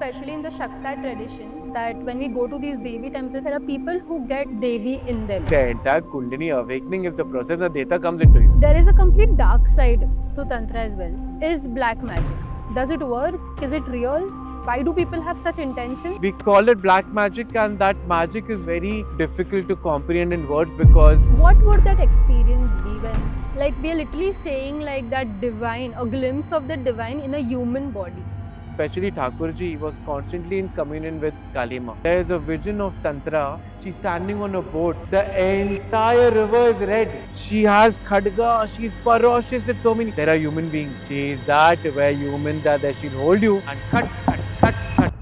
especially in the Shakta tradition, that when we go to these Devi temples, there are people who get Devi in them. The entire Kundalini awakening is the process that Deta comes into you. There is a complete dark side to Tantra as well. Is black magic. Does it work? Is it real? Why do people have such intention? We call it black magic, and that magic is very difficult to comprehend in words because What would that experience be when, like, we are literally saying like that divine, a glimpse of the divine in a human body? especially Thakurji was constantly in communion with Kalima. There is a vision of Tantra. She's standing on a boat. The entire river is red. She has khadga. She's ferocious with so many. There are human beings. She is that where humans are there. She'll hold you and cut, cut, cut, cut.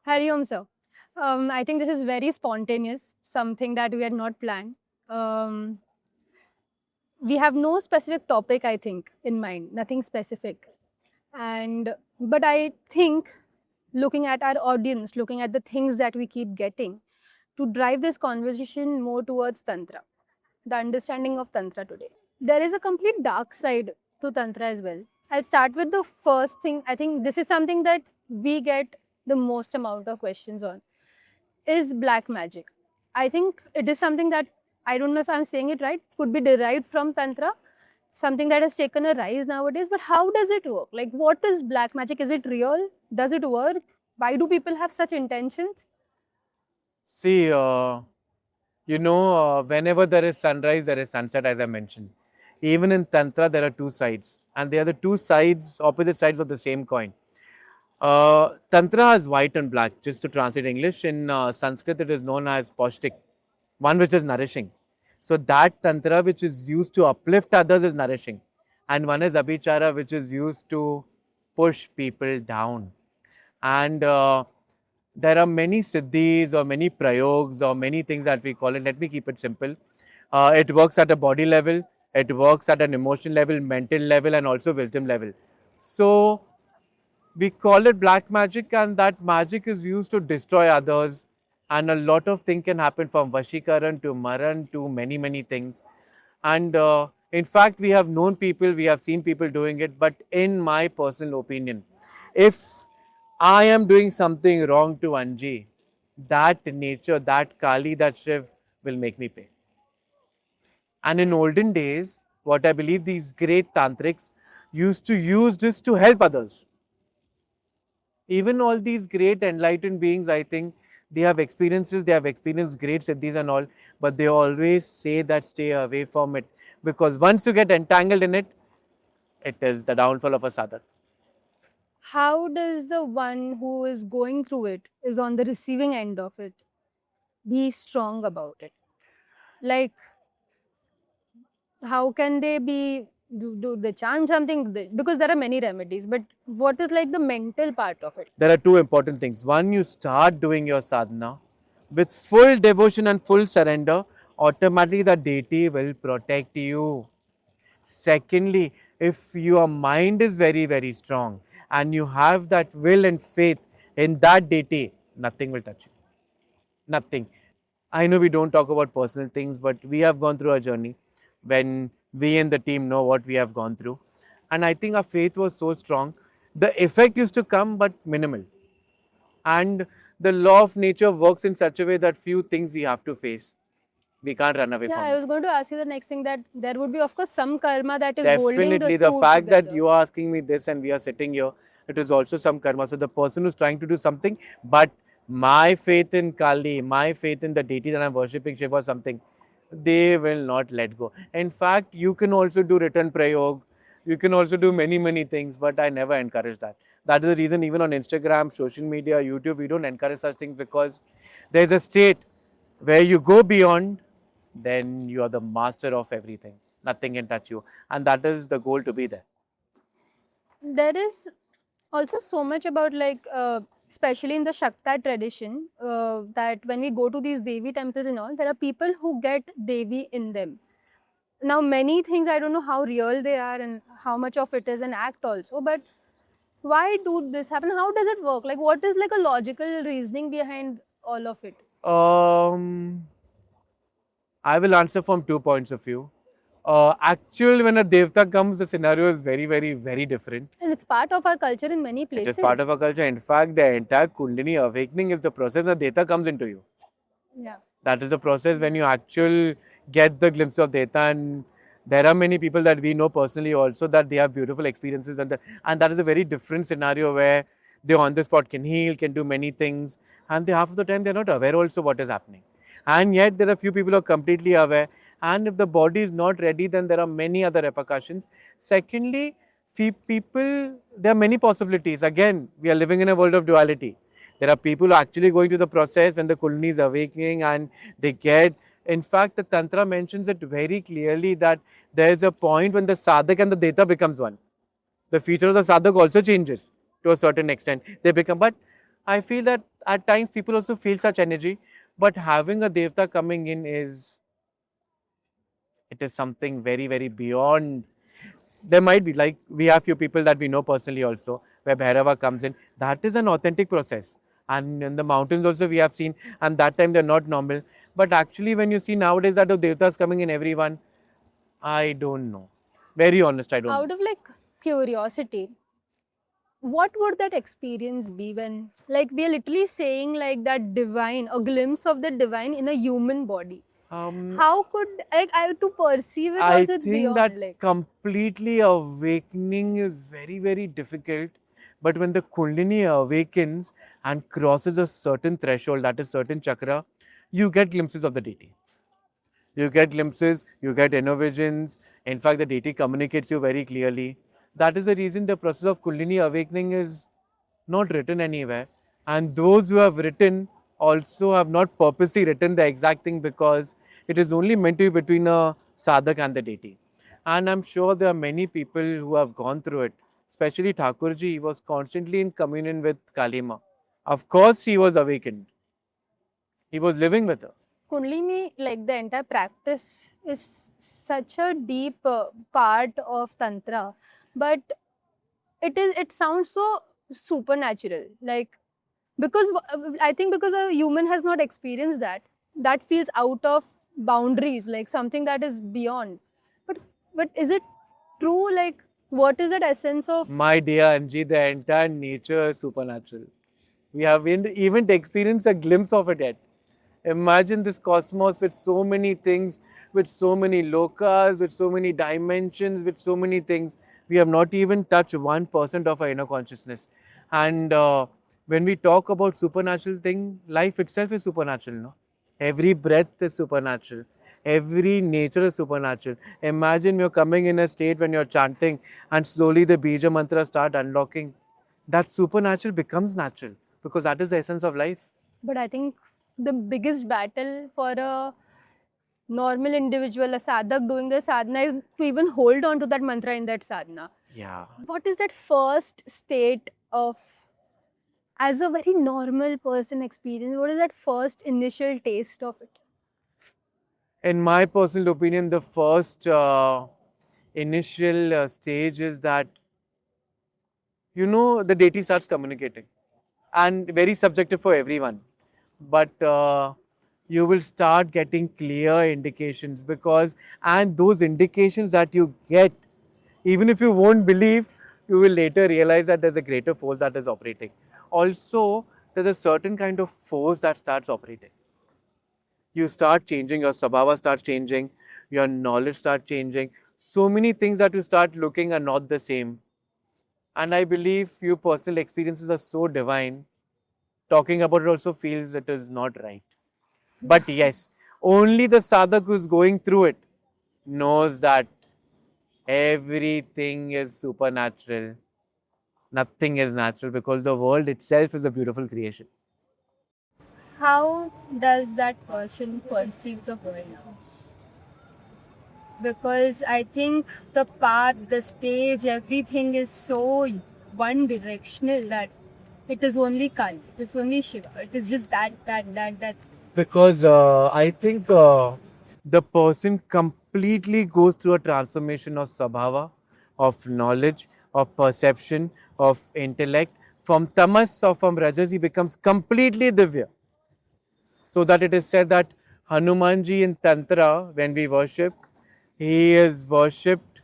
Hari Om, sir. I think this is very spontaneous, something that we had not planned. We have no specific topic, I think, in mind, nothing specific. But I think, looking at our audience, looking at the things that we keep getting, to drive this conversation more towards Tantra, the understanding of Tantra today. There is a complete dark side to Tantra as well. I'll start with the first thing. I think this is something that we get the most amount of questions on. Is black magic. I think it is something that, I don't know if I'm saying it right, could be derived from Tantra, something that has taken a rise nowadays, but how does it work? Like, what is black magic? Is it real? Does it work? Why do people have such intentions? See, whenever there is sunrise, there is sunset, as I mentioned. Even in Tantra, there are two sides, and they are the two sides, opposite sides of the same coin. Tantra has white and black, just to translate English. In Sanskrit, it is known as Paushtik, one which is nourishing. So that Tantra which is used to uplift others is nourishing. And one is Abhichara, which is used to push people down. And there are many Siddhis or many Prayogs or many things that we call it. Let me keep it simple. It works at a body level, it works at an emotion level, mental level, and also wisdom level. So we call it black magic, and that magic is used to destroy others. And a lot of things can happen, from Vashikaran to Maran to many, many things. And in fact, we have known people, we have seen people doing it. But in my personal opinion, if I am doing something wrong to Anji, that nature, that Kali, that Shiv will make me pay. And in olden days, what I believe these great tantrics used to use this to help others. Even all these great enlightened beings, I think, they have experiences, they have experienced great siddhis and all, but they always say that stay away from it. Because once you get entangled in it, it is the downfall of a sadhak. How does the one who is going through it, is on the receiving end of it, be strong about it? Like, how can they be, do they chant something? Because there are many remedies, but what is like the mental part of it? There are two important things. One, you start doing your sadhana with full devotion and full surrender, automatically the deity will protect you. Secondly, if your mind is very, very strong and you have that will and faith in that deity, nothing will touch you. Nothing. I know we don't talk about personal things, but we have gone through a journey when we and the team know what we have gone through. And I think our faith was so strong. The effect used to come, but minimal. And the law of nature works in such a way that few things we have to face. We can't run away from I it. was going to ask you the next thing, that there would be, of course, some karma that is holding Definitely, the the two fact that together. you are asking me this and we are sitting here, it is also some karma. So the person who's trying to do something, but my faith in Kali, my faith in the deity that I'm worshipping, Shiva or something, they will not let go. In fact, you can also do return prayog, you can also do many, many things, but I never encourage that. That is the reason even on Instagram, social media, YouTube, we don't encourage such things, because there's a state where you go beyond, then you are the master of everything. Nothing can touch you. And that is the goal, to be there. There is also so much about, like, especially in the Shakta tradition, that when we go to these Devi temples and all, there are people who get Devi in them. Now, many things, I don't know how real they are and how much of it is an act also, but why do this happen? How does it work? Like, what is like a logical reasoning behind all of it? I will answer from two points of view. When a devta comes, the scenario is very, very, very different. And it's part of our culture in many It places. is part of our culture. In fact, the entire Kundalini awakening is the process that devta comes into you. Yeah. That is the process when you actually get the glimpse of Deta. And there are many people that we know personally also that they have beautiful experiences. And that is a very different scenario where they on the spot can heal, can do many things. And they, half of the time, they're not aware also what is happening. And yet, there are few people who are completely aware. And if the body is not ready, then there are many other repercussions. Secondly, people, there are many possibilities. Again, we are living in a world of duality. There are people who are actually going through the process when the Kundalini is awakening and they get. In fact, the Tantra mentions it very clearly that there is a point when the sadhak and the deta becomes one. The feature of the sadhak also changes to a certain extent. They become, but I feel that at times people also feel such energy. But having a devta coming in it is something very, very beyond. There might be, like, we have few people that we know personally also, where Bhairava comes in. That is an authentic process. And in the mountains also we have seen, and that time they're not normal. But actually, when you see nowadays that the Devatas coming in everyone, I don't know. Very honest, I don't Out know. of like curiosity, what would that experience be when, like, we are literally saying like that divine, a glimpse of the divine in a human body? How could, like, I to perceive it I also, it's think that beyond, like. completely awakening is very, very difficult. But when the Kundalini awakens and crosses a certain threshold, that is certain chakra, you get glimpses of the deity. You get glimpses, you get inner visions. In fact, the deity communicates you very clearly. That is the reason the process of Kundalini awakening is not written anywhere. And those who have written also have not purposely written the exact thing because it is only meant to be between a sadhak and the deity. And I'm sure there are many people who have gone through it. Especially Thakurji, he was constantly in communion with Kalima. Of course, he was awakened. He was living with her. Kundalini, like the entire practice, is such a deep part of Tantra, but it sounds so supernatural. Like, because I think because a human has not experienced that, that feels out of boundaries, like something that is beyond. But but is it true? Like, what is that essence of? My dear Anji, the entire nature is supernatural. We haven't even experienced a glimpse of it yet. Imagine this cosmos with so many things, with so many lokas, with so many dimensions, with so many things. We have not even touched 1% of our inner consciousness. And when we talk about supernatural thing, life itself is supernatural, no? Every breath is supernatural. Every nature is supernatural. Imagine you're coming in a state when you're chanting and slowly the Beej mantra start unlocking. That supernatural becomes natural because that is the essence of life. But I think the biggest battle for a normal individual, a sadhak doing the sadhana, is to even hold on to that mantra in that sadhana. Yeah. What is that first state of, as a very normal person experience, what is that first initial taste of it? In my personal opinion, the first initial stage is that, the deity starts communicating. And very subjective for everyone. But you will start getting clear indications and those indications that you get, even if you won't believe, you will later realize that there's a greater force that is operating. Also, there's a certain kind of force that starts operating. You start changing, your sabhava starts changing, your knowledge starts changing. So many things that you start looking are not the same. And I believe few personal experiences are so divine. Talking about it also feels it is not right. But yes, only the sadhak who's going through it knows that everything is supernatural. Nothing is natural because the world itself is a beautiful creation. How does that person perceive the world now? Because I think the path, the stage, everything is so one directional that it is only Kali, it is only Shiva, it is just that. Because I think the person completely goes through a transformation of sabhava, of knowledge, of perception, of intellect. From tamas or from rajas, he becomes completely divya. So that it is said that Hanumanji in Tantra, when we worship, He is worshipped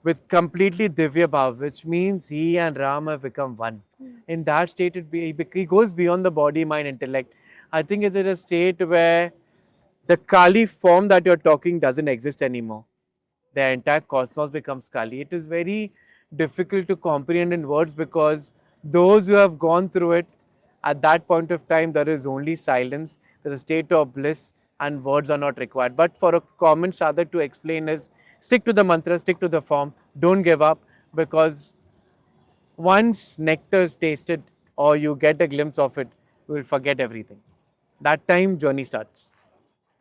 with completely Divya Bhav, which means he and Ram have become one. In that state, he goes beyond the body, mind, intellect. I think it's in a state where the Kali form that you're talking doesn't exist anymore. The entire cosmos becomes Kali. It is very difficult to comprehend in words because those who have gone through it, at that point of time, there is only silence, there is a state of bliss, and words are not required. But for a common sadhak to explain is stick to the mantra, stick to the form, don't give up, because once nectar is tasted or you get a glimpse of it, you will forget everything. That time, journey starts.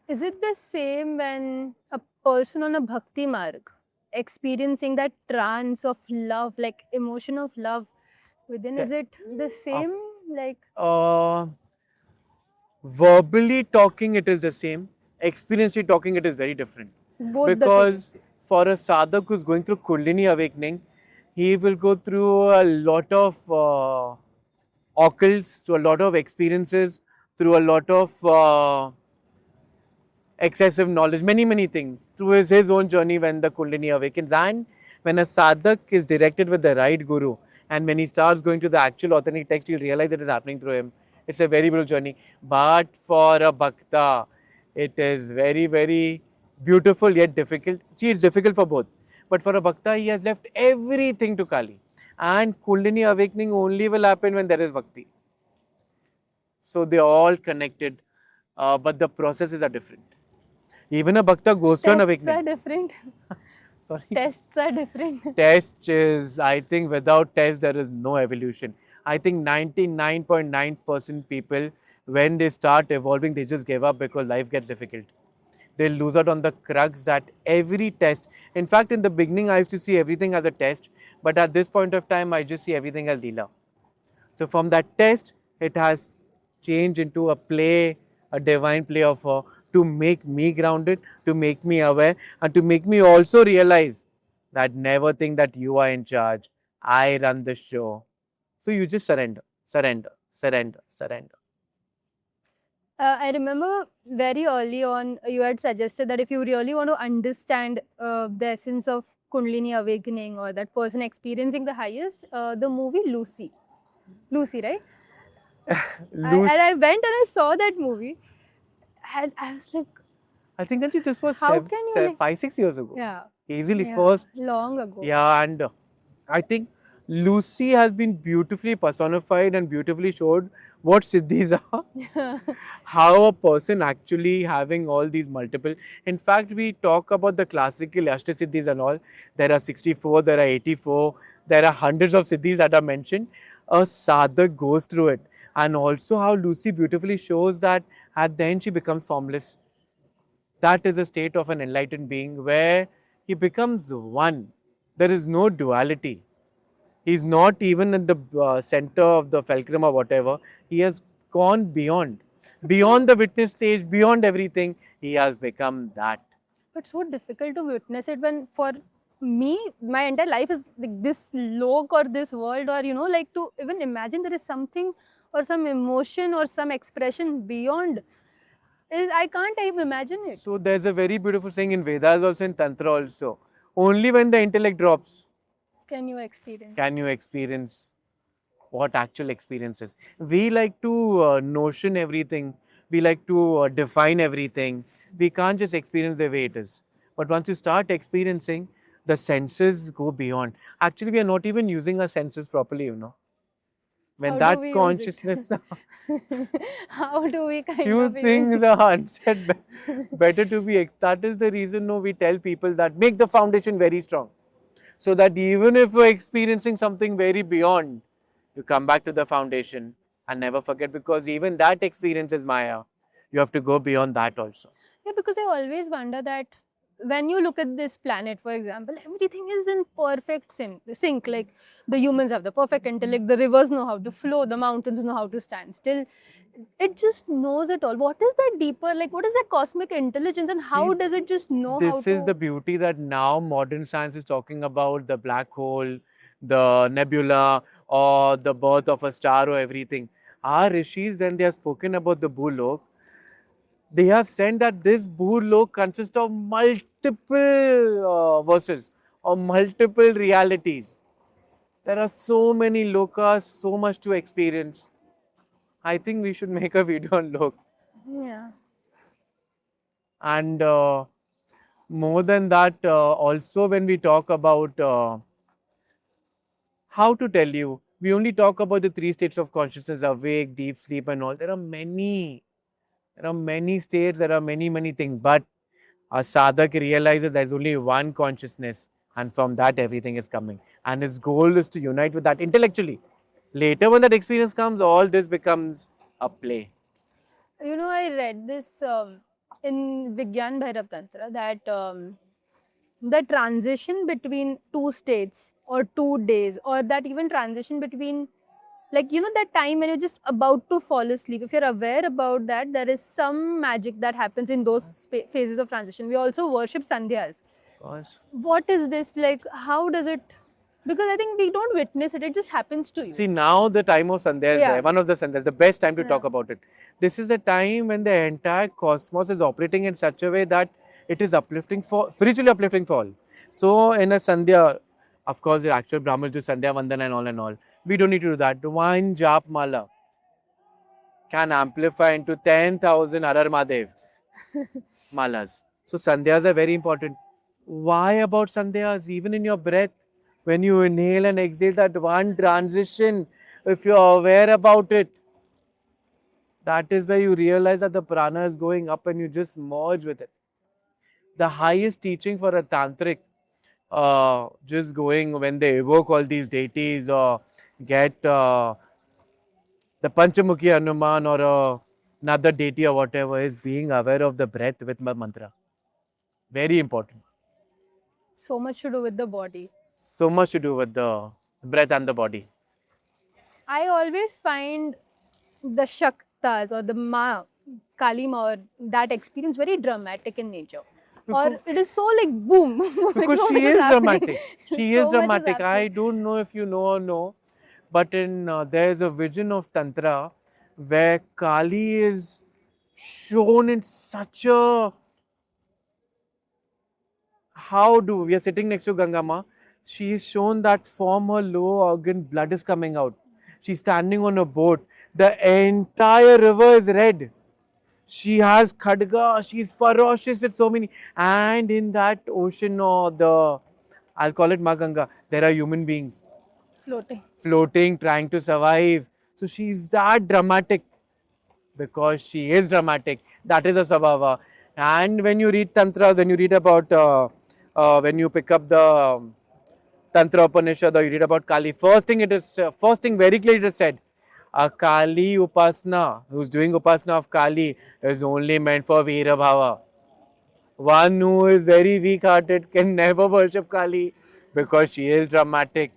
Is it the same when a person on a bhakti marg experiencing that trance of love, like emotion of love within? Is it the same? Like Uh, Verbally talking, it is the same. Experientially talking, it is very different. both the Because things? for a sadhak who's going through Kundalini awakening, he will go through a lot of occults, through a lot of experiences, through a lot of excessive knowledge, many things through his own journey when the Kundalini awakens. And when a sadhak is directed with the right guru, and when he starts going to the actual authentic text, he'll realize it is happening through him. It's a very beautiful journey. But for a bhakta, it is very beautiful yet difficult. See, it's difficult for both. But for a bhakta, he has left everything to Kali. And Kundalini awakening only will happen when there is bhakti. So they are all connected, but the processes are different. Even a bhakta goes through an Tests are awakening. different. Sorry. Tests are different. Test is, I think without test, there is no evolution. I think 99.9% people, when they start evolving, they just give up because life gets difficult. They lose out on the crux that every test, in fact, in the beginning, I used to see everything as a test, but at this point of time, I just see everything as Leela. So from that test, it has changed into a play, a divine play of to make me grounded, to make me aware, and to make me also realize that never think that you are in charge. I run the show. So you just surrender, surrender, surrender, surrender. I remember very early on, you had suggested that if you really want to understand the essence of Kundalini awakening or that person experiencing the highest, the movie Lucy. Lucy, right? And I went and I saw that movie, and I was like, I think Anji, this was how can you like, 5-6 years ago. yeah, Easily yeah, first. long ago. Yeah, and I think Lucy has been beautifully personified and beautifully showed what Siddhis are. How a person actually having all these multiple. In fact, we talk about the classical Ashtasiddhis and all. There are 64, there are 84, there are hundreds of Siddhis that are mentioned. A sadhak goes through it. And also how Lucy beautifully shows that at the end she becomes formless. That is a state of an enlightened being where he becomes one. There is no duality. He's not even in the center of the fulcrum or whatever. He has gone beyond the witness stage, beyond everything. He has become that. But so difficult to witness it when for me, my entire life is like this lok or this world, or like to even imagine there is something or some emotion or some expression beyond. I can't even imagine it. So there's a very beautiful saying in Vedas, also in Tantra also. Only when the intellect drops Can you experience? can you experience what actual experience is. We like to notion everything. We like to define everything. We can't just experience the way it is. But once you start experiencing, the senses go beyond. Actually, we are not even using our senses properly. When How do that we use it? consciousness, How do we kind few of use things it? are unsaid, better to be. That is the reason we tell people that make the foundation very strong. So that even if you're experiencing something very beyond, you come back to the foundation and never forget, because even that experience is Maya. You have to go beyond that also. Yeah, because I always wonder that when you look at this planet, for example, everything is in perfect sync. Like the humans have the perfect intellect, the rivers know how to flow, the mountains know how to stand still. It just knows it all. What is that deeper? Like, what is that cosmic intelligence, and how See, does it just know how This to? is the beauty that now modern science is talking about, the black hole, the nebula, or the birth of a star or everything. Our Rishis, when they have spoken about the Bhulok, They have said that this Bhurlok consists of multiple verses or multiple realities. There are so many lokas, so much to experience. I think we should make a video on lok. Yeah. And more than that, also when we talk about how to tell you, we only talk about the three states of consciousness: awake, deep sleep, and all. There are many. There are many states. There are many things. But a sadhak realizes there's only one consciousness, and from that everything is coming. And his goal is to unite with that intellectually. Later, when that experience comes, all this becomes a play. You know, I read this in Vigyan Bhairav Tantra that the transition between two states or 2 days, or that even transition between, like, you know, that time when you're just about to fall asleep, if you're aware about that, there is some magic that happens in those phases of transition. We also worship sandhyas. Gosh. What is this like? How does it? Because I think we don't witness it, it just happens to you. See, now the time of Sandhya is Yeah. there. One of the Sandhyas, the best time to talk Yeah. about it. This is the time when the entire cosmos is operating in such a way that it is uplifting for, spiritually uplifting for all. So, in a Sandhya, of course, the actual Brahmins do Sandhya Vandana and all and all. We don't need to do that. One Jap Mala can amplify into 10,000 Arar Mahadev malas. So, Sandhyas are very important. Why about Sandhyas? Even in your breath, when you inhale and exhale, that one transition, if you're aware about it, that is where you realize that the prana is going up and you just merge with it. The highest teaching for a tantric, just going when they evoke all these deities or get the Panchamukhi Hanuman or another deity or whatever, is being aware of the breath with mantra. Very important. So much to do with the body. So much to do with the breath and the body. I always find the Shaktas or the Kali Ma or that experience very dramatic in nature. Or it is so like boom. Because so she much is happening. dramatic. She is So much dramatic. happening. I don't know if you know or no, but in there is a vision of Tantra where Kali is shown in such a, how do we are sitting next to Gangama, she is shown that from her lower organ blood is coming out. She's standing on a boat. The entire river is red. She has khadga, she's ferocious with so many. And in that ocean or the, I'll call it Maganga, there are human beings Floating. floating, trying to survive. So she's that dramatic because she is dramatic. That is a Sabhava. And when you read Tantra, when you read about, when you pick up the Tantra Upanishad or you read about Kali, first thing it is, first thing very clearly it is said, a Kali Upasana, who's doing Upasana of Kali, is only meant for Veera Bhava. One who is very weak hearted can never worship Kali because she is dramatic.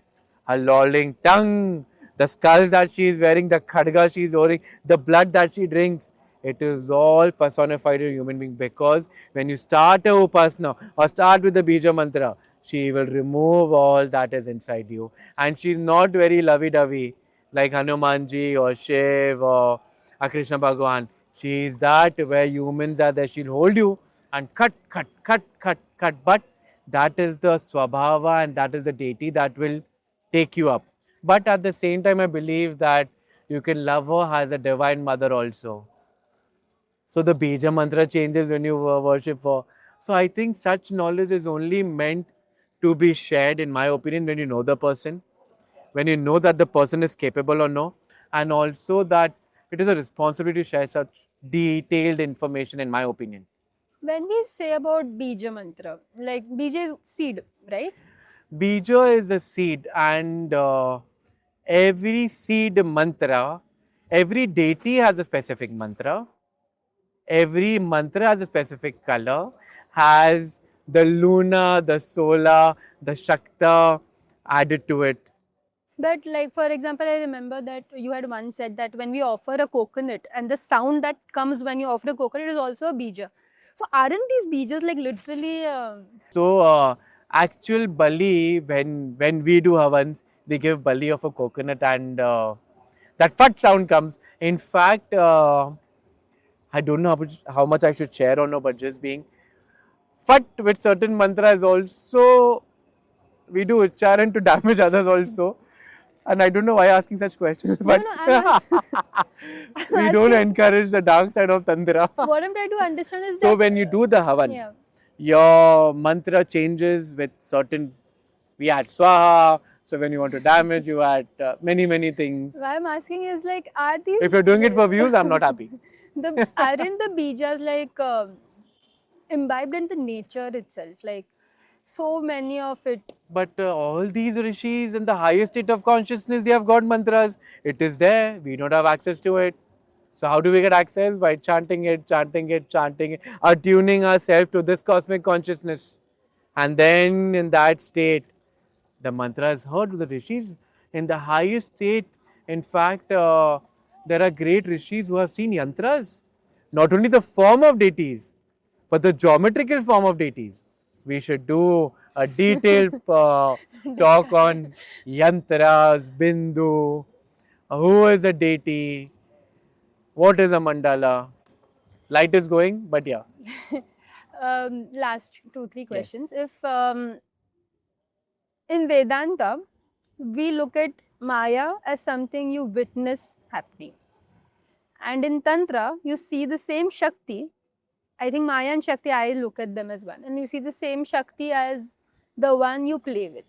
Her lolling tongue, the skulls that she is wearing, the khadga she is wearing, the blood that she drinks, it is all personified in a human being because when you start a upasana or start with the Bija mantra, she will remove all that is inside you. And she is not very lovey dovey like Hanumanji or Shiv or Krishna Bhagwan. She is that where humans are there. She'll hold you and cut. But that is the Swabhava and that is the deity that will take you up. But at the same time, I believe that you can love her as a divine mother also. So the Bija mantra changes when you worship her. So I think such knowledge is only meant to be shared, in my opinion, when you know the person, when you know that the person is capable or no, and also that it is a responsibility to share such detailed information, in my opinion. When we say about Bija mantra, like Bija is seed, right? Bija is a seed, and every seed mantra, every deity has a specific mantra. Every mantra has a specific color, has the Luna, the Sola, the Shakta added to it. But like for example, I remember that you had once said that when we offer a coconut and the sound that comes when you offer a coconut is also a bija. So aren't these bijas like literally? So, actual bali, when we do havans, we give bali of a coconut and that fat sound comes. In fact, I don't know how much I should share or no, but just being fat with certain mantras also, we do ucharan to damage others also. And I don't know why asking such questions, No, but no, I'm we don't asking. encourage the dark side of Tantra. What I'm trying to understand is So that, when you do the Havan, yeah. your mantra changes with certain, we add Swaha. So when you want to damage, you add many things. Why I'm asking is like, are these If you're doing it for views, I'm not happy. aren't the beejas like imbibed in the nature itself? Like so many of it. But all these rishis in the highest state of consciousness, they have got mantras. It is there. We don't have access to it. So how do we get access? By chanting it, attuning ourselves to this cosmic consciousness. And then in that state, the mantra is heard with the rishis in the highest state. In fact, there are great rishis who have seen yantras, not only the form of deities, but the geometrical form of deities. We should do a detailed talk on yantras, bindu, who is a deity, what is a mandala. Light is going, but yeah. Last 2-3 Yes. questions. If in Vedanta, we look at Maya as something you witness happening. And in Tantra, you see the same Shakti. I think Maya and Shakti, I look at them as one. And you see the same Shakti as the one you play with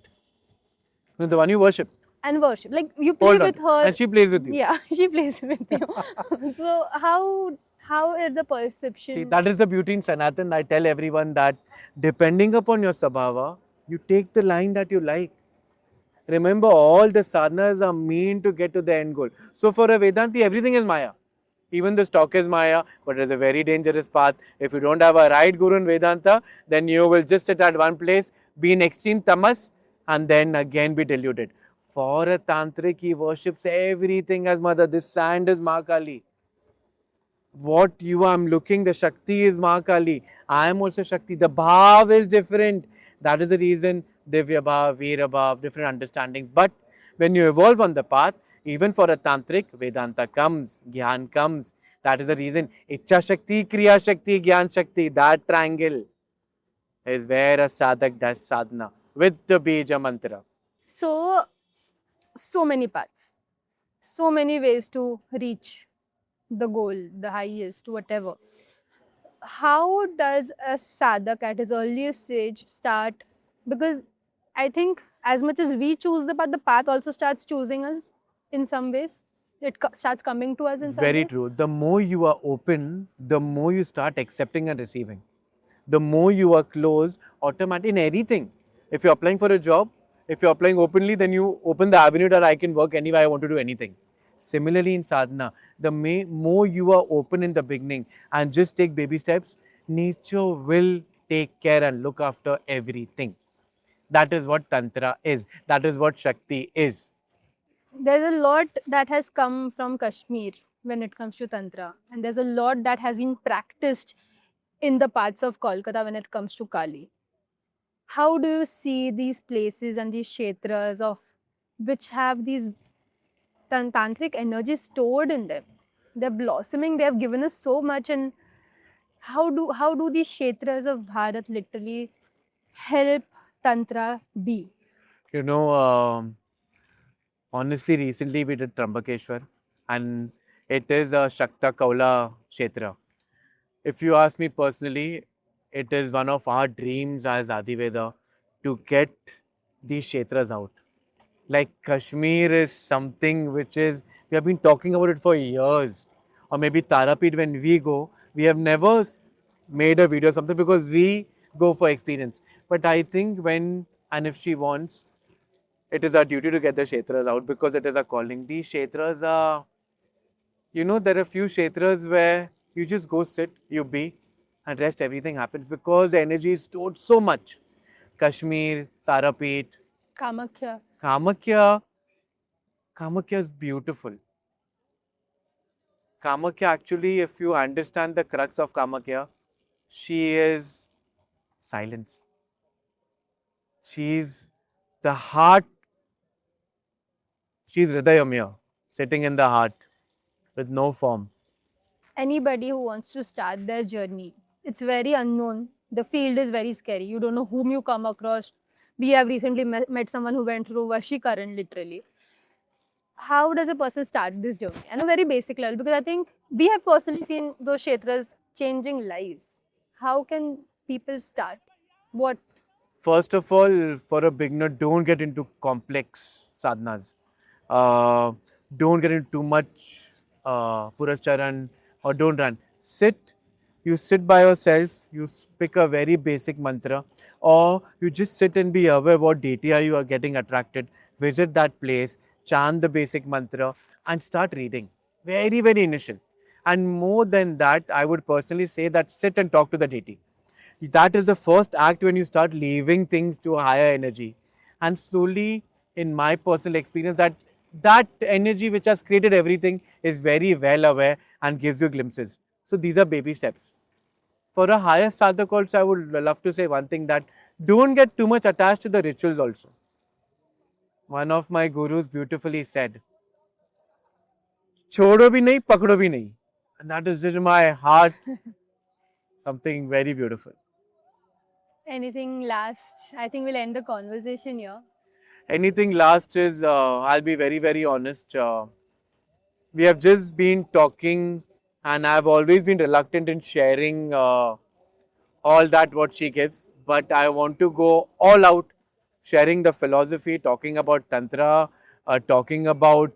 No, the one you worship. and worship. Like you play Hold on. with her. And she plays with you. Yeah, she plays with you. So how is the perception? See, that is the beauty in Sanatan. I tell everyone that depending upon your sabhava, you take the line that you like. Remember, all the sadhanas are mean to get to the end goal. So for a Vedanti, everything is Maya. Even the stock is Maya, but it is a very dangerous path. If you don't have a right guru in Vedanta, then you will just sit at one place, be in extreme tamas, and then again be deluded. For a tantric, he worships everything as mother. This sand is Ma Kali. What you am looking, the Shakti is Ma Kali. I am also Shakti. The Bhav is different. That is the reason Divya Bhav, Veera Bhav, different understandings. But when you evolve on the path, even for a Tantric, Vedanta comes, Gyan comes. That is the reason. Ichcha Shakti, Kriya Shakti, Gyan Shakti, that triangle is where a sadhak does sadhana with the Beej mantra. So many paths, so many ways to reach the goal, the highest, whatever. How does a sadhak at his earliest stage start? Because I think as much as we choose the path also starts choosing us in some ways. It starts coming to us in some Very ways. true. The more you are open, the more you start accepting and receiving. The more you are closed, automatically in anything. If you're applying for a job, if you're applying openly, then you open the avenue that I can work anywhere I want to do anything. Similarly in sadhana, the more you are open in the beginning and just take baby steps, nature will take care and look after everything. That is what Tantra is. That is what Shakti is. There's a lot that has come from Kashmir when it comes to Tantra, and there's a lot that has been practiced in the parts of Kolkata when it comes to Kali. How do you see these places and these Kshetras of which have these tantric energy stored in them? They're blossoming, they have given us so much, and how do these Kshetras of Bharat literally help Tantra be? You know, honestly, recently we did Trambakeshwar and it is a Shakta Kaula Kshetra. If you ask me personally, it is one of our dreams as Adiveda to get these Kshetras out. Like Kashmir is something which is, we have been talking about it for years. Or maybe Tarapet, when we go, we have never made a video or something because we go for experience. But I think when and if she wants, it is our duty to get the Kshetras out because it is a calling. These Kshetras are, there are few Kshetras where you just go sit, you be, and rest, everything happens because the energy is stored so much. Kashmir, Tarapet, Kamakhya. Kamakya. Kamakya is beautiful. Kamakya, actually, if you understand the crux of Kamakya, she is silence. She is the heart. She is Hridayamya, sitting in the heart with no form. anybody who wants to start their journey, it's very unknown. The field is very scary. You don't know whom you come across. We have recently met someone who went through Vashikaran literally. How does a person start this journey? On a very basic level, because I think we have personally seen those Kshetras changing lives. How can people start? What? First of all, for a beginner, don't get into complex sadhanas. Uh, don't get into too much purascharan or don't run. You sit by yourself, you pick a very basic mantra, or you just sit and be aware what deity are you are getting attracted. Visit that place, chant the basic mantra, and start reading. Very, very initial. And more than that, I would personally say that sit and talk to the deity. That is the first act when you start leaving things to a higher energy. And slowly, in my personal experience, that energy which has created everything is very well aware and gives you glimpses. So these are baby steps. For a higher sadhak also, I would love to say one thing, that don't get too much attached to the rituals also. One of my gurus beautifully said, "Chodo bhi nahi, pakdo bhi nahi." And that is in my heart something very beautiful. Anything last? I think we'll end the conversation here. Anything last is, I'll be very, very honest. We have just been talking, and I've always been reluctant in sharing all that what she gives. But I want to go all out, sharing the philosophy, talking about Tantra, talking about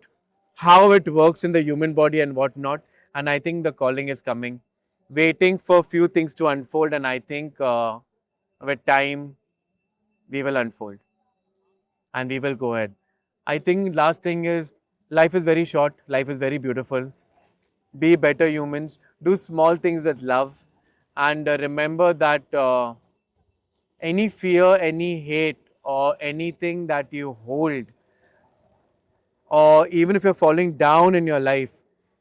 how it works in the human body and whatnot. And I think the calling is coming, waiting for few things to unfold. And I think with time, we will unfold and we will go ahead. I think last thing is, life is very short, life is very beautiful. Be better humans, do small things with love, and remember that any fear, any hate, or anything that you hold, or even if you're falling down in your life,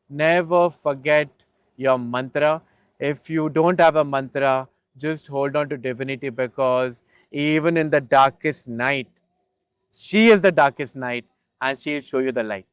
never forget your mantra. If you don't have a mantra, just hold on to divinity, because even in the darkest night, she is the darkest night and she'll show you the light.